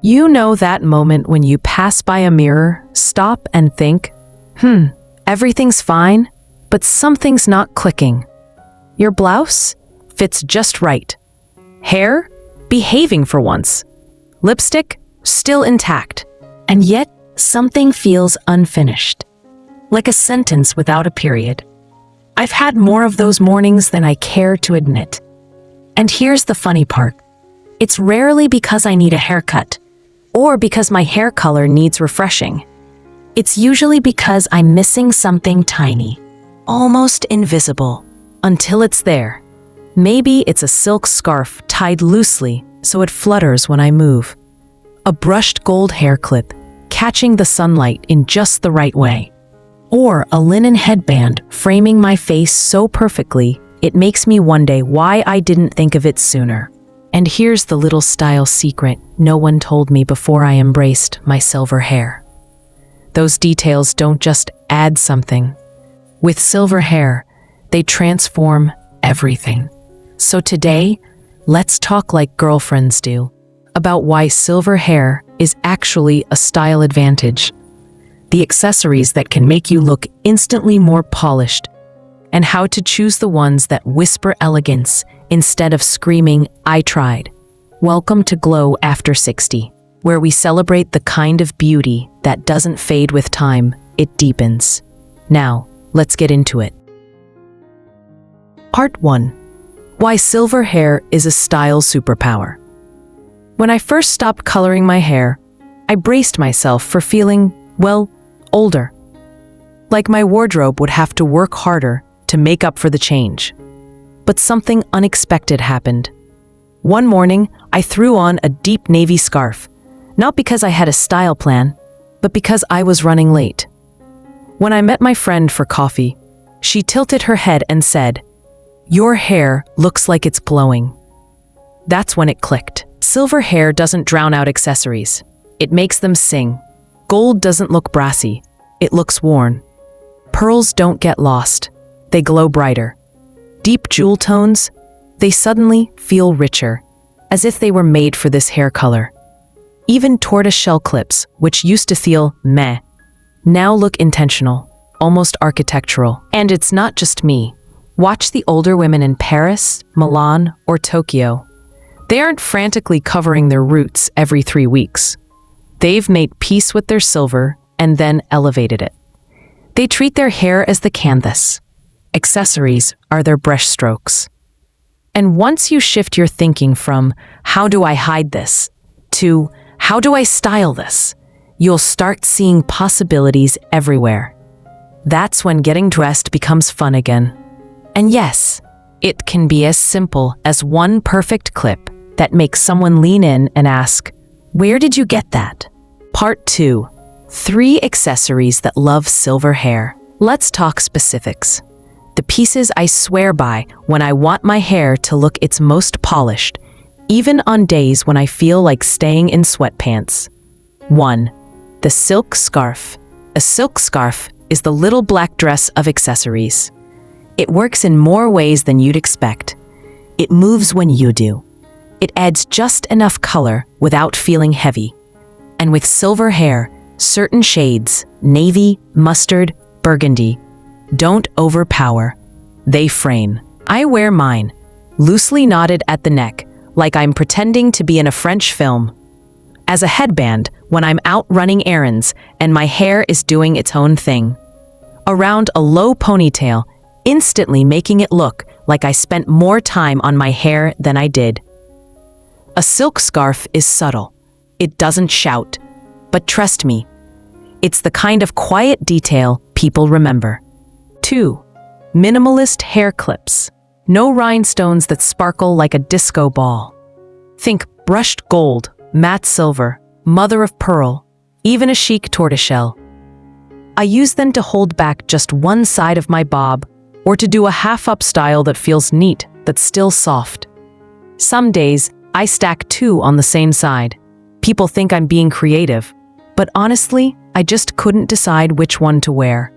You know that moment when you pass by a mirror, stop and think, everything's fine, but something's not clicking. Your blouse fits just right. Hair behaving for once. Lipstick still intact. And yet something feels unfinished. Like a sentence without a period. I've had more of those mornings than I care to admit. And here's the funny part. It's rarely because I need a haircut or because my hair color needs refreshing. It's usually because I'm missing something tiny, almost invisible, until it's there. Maybe it's a silk scarf tied loosely so it flutters when I move. A brushed gold hair clip catching the sunlight in just the right way. Or a linen headband framing my face so perfectly it makes me wonder why I didn't think of it sooner. And here's the little style secret no one told me before I embraced my silver hair. Those details don't just add something. With silver hair, they transform everything. So today, let's talk like girlfriends do about why silver hair is actually a style advantage. The accessories that can make you look instantly more polished, and how to choose the ones that whisper elegance instead of screaming, "I tried." Welcome to Glow After 60, where we celebrate the kind of beauty that doesn't fade with time, it deepens. Now, let's get into it. Part 1. Why silver hair is a style superpower. When I first stopped coloring my hair, I braced myself for feeling, older. Like my wardrobe would have to work harder to make up for the change. But something unexpected happened. One morning, I threw on a deep navy scarf, not because I had a style plan, but because I was running late. When I met my friend for coffee, she tilted her head and said, "Your hair looks like it's glowing." That's when it clicked. Silver hair doesn't drown out accessories. It makes them sing. Gold doesn't look brassy. It looks worn. Pearls don't get lost. They glow brighter. Deep jewel tones, they suddenly feel richer, as if they were made for this hair color. Even tortoiseshell clips, which used to feel meh, now look intentional, almost architectural. And it's not just me. Watch the older women in Paris, Milan, or Tokyo. They aren't frantically covering their roots every 3 weeks. They've made peace with their silver and then elevated it. They treat their hair as the canvas. Accessories are their brush strokes. And once you shift your thinking from, "How do I hide this?" to, "How do I style this?" you'll start seeing possibilities everywhere. That's when getting dressed becomes fun again. And yes, it can be as simple as one perfect clip that makes someone lean in and ask, "Where did you get that?" Part 2. 3 accessories that love silver hair. Let's talk specifics. The pieces I swear by when I want my hair to look its most polished, even on days when I feel like staying in sweatpants. 1. The silk scarf. A silk scarf is the little black dress of accessories. It works in more ways than you'd expect. It moves when you do. It adds just enough color without feeling heavy. And with silver hair, certain shades, navy, mustard, burgundy, don't overpower. They frame. I wear mine, loosely knotted at the neck, like I'm pretending to be in a French film. As a headband, when I'm out running errands and my hair is doing its own thing. Around a low ponytail, instantly making it look like I spent more time on my hair than I did. A silk scarf is subtle. It doesn't shout. But trust me, it's the kind of quiet detail people remember. 2. Minimalist hair clips. No rhinestones that sparkle like a disco ball. Think brushed gold, matte silver, mother of pearl, even a chic tortoiseshell. I use them to hold back just one side of my bob, or to do a half-up style that feels neat, that's still soft. Some days, I stack 2 on the same side. People think I'm being creative, but honestly, I just couldn't decide which one to wear.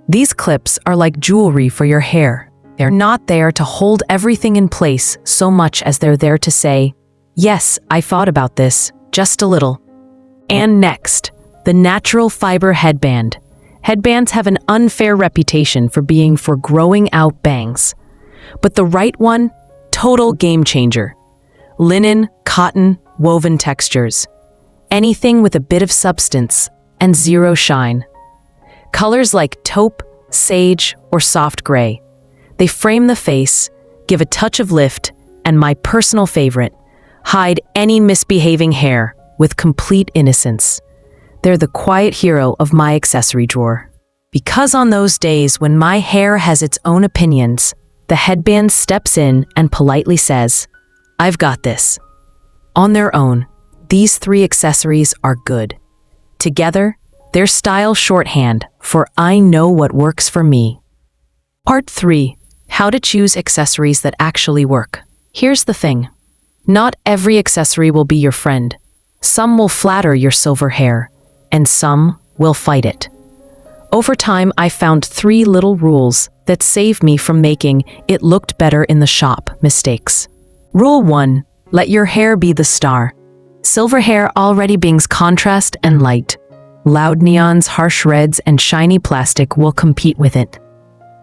These clips are like jewelry for your hair. They're not there to hold everything in place so much as they're there to say, "Yes, I thought about this, just a little, And next, the natural fiber headband. Headbands have an unfair reputation for growing out bangs. But the right one, total game changer. Linen, cotton, woven textures. Anything with a bit of substance and zero shine. Colors like taupe, sage, or soft gray. They frame the face, give a touch of lift, and my personal favorite, hide any misbehaving hair with complete innocence. They're the quiet hero of my accessory drawer. Because on those days when my hair has its own opinions, the headband steps in and politely says, "I've got this." On their own, these three accessories are good. Together, they're style shorthand for I know what works for me. Part 3. How to choose accessories that actually work. Here's the thing. Not every accessory will be your friend. Some will flatter your silver hair, and some will fight it. Over time, I found 3 little rules that save me from making "it looked better in the shop" mistakes. Rule 1. Let your hair be the star. Silver hair already brings contrast and light. Loud neons, harsh reds, and shiny plastic will compete with it.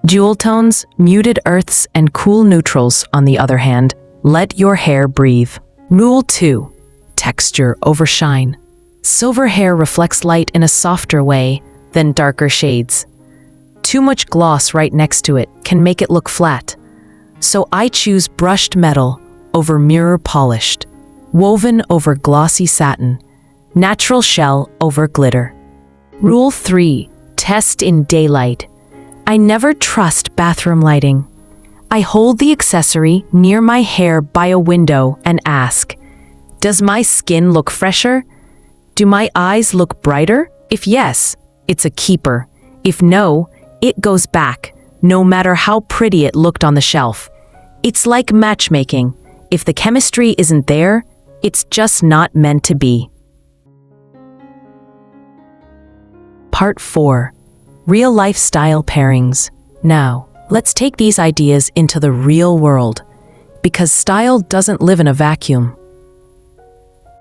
Jewel tones, muted earths, and cool neutrals, on the other hand, let your hair breathe. Rule 2. Texture over shine. Silver hair reflects light in a softer way than darker shades. Too much gloss right next to it can make it look flat. So I choose brushed metal over mirror polished, woven over glossy satin, natural shell over glitter. Rule 3. Test in daylight. I never trust bathroom lighting. I hold the accessory near my hair by a window and ask, does my skin look fresher? Do my eyes look brighter? If yes, it's a keeper. If no, it goes back, no matter how pretty it looked on the shelf. It's like matchmaking. If the chemistry isn't there, it's just not meant to be. Part 4. Real lifestyle pairings. Now, let's take these ideas into the real world, because style doesn't live in a vacuum.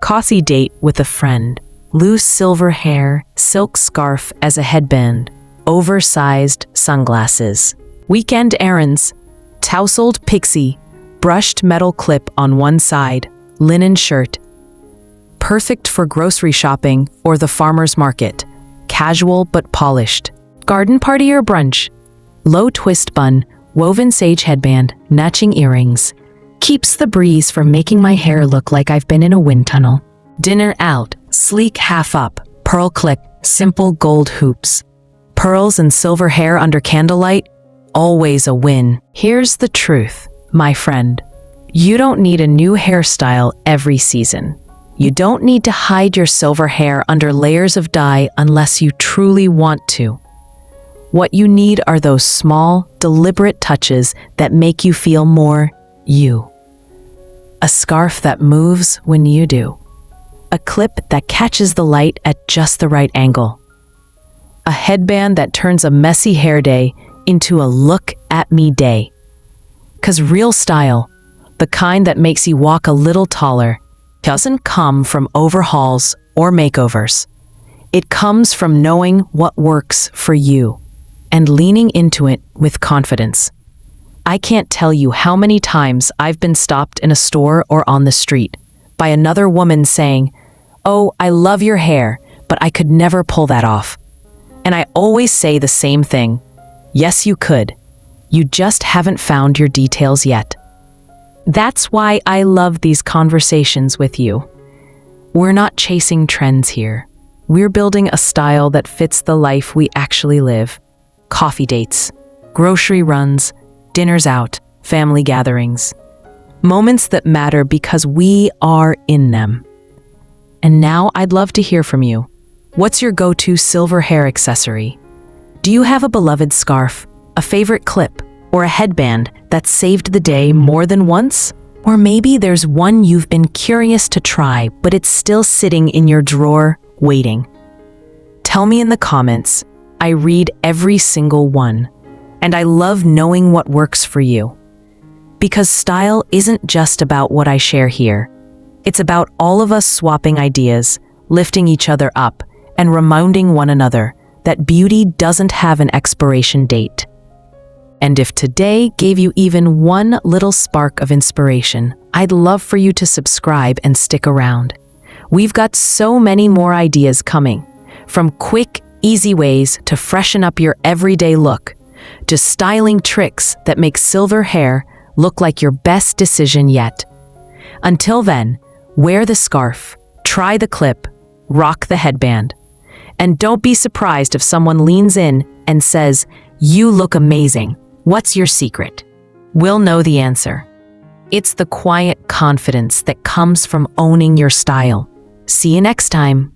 Coffee date with a friend. Loose silver hair, silk scarf as a headband, oversized sunglasses. Weekend errands. Tousled pixie, brushed metal clip on one side, linen shirt. Perfect for grocery shopping or the farmer's market. Casual but polished. Garden party or brunch. Low twist bun, woven sage headband, matching earrings. Keeps the breeze from making my hair look like I've been in a wind tunnel. Dinner out, sleek half up, pearl clip, simple gold hoops. Pearls and silver hair under candlelight, always a win. Here's the truth, my friend. You don't need a new hairstyle every season. You don't need to hide your silver hair under layers of dye unless you truly want to. What you need are those small, deliberate touches that make you feel more you. A scarf that moves when you do. A clip that catches the light at just the right angle. A headband that turns a messy hair day into a look at me day. 'Cause real style, the kind that makes you walk a little taller, doesn't come from overhauls or makeovers. It comes from knowing what works for you and leaning into it with confidence. I can't tell you how many times I've been stopped in a store or on the street by another woman saying, "Oh, I love your hair, but I could never pull that off." And I always say the same thing. Yes, you could. You just haven't found your details yet. That's why I love these conversations with you. We're not chasing trends here. We're building a style that fits the life we actually live. Coffee dates, grocery runs, dinners out, family gatherings. Moments that matter because we are in them. And now I'd love to hear from you. What's your go-to silver hair accessory? Do you have a beloved scarf, a favorite clip, or a headband that saved the day more than once? Or maybe there's one you've been curious to try, but it's still sitting in your drawer, waiting. Tell me in the comments. I read every single one, and I love knowing what works for you. Because style isn't just about what I share here. It's about all of us swapping ideas, lifting each other up, and reminding one another that beauty doesn't have an expiration date. And if today gave you even one little spark of inspiration, I'd love for you to subscribe and stick around. We've got so many more ideas coming, from quick, easy ways to freshen up your everyday look, to styling tricks that make silver hair look like your best decision yet. Until then, wear the scarf, try the clip, rock the headband. And don't be surprised if someone leans in and says, "You look amazing. What's your secret?" We'll know the answer. It's the quiet confidence that comes from owning your style. See you next time.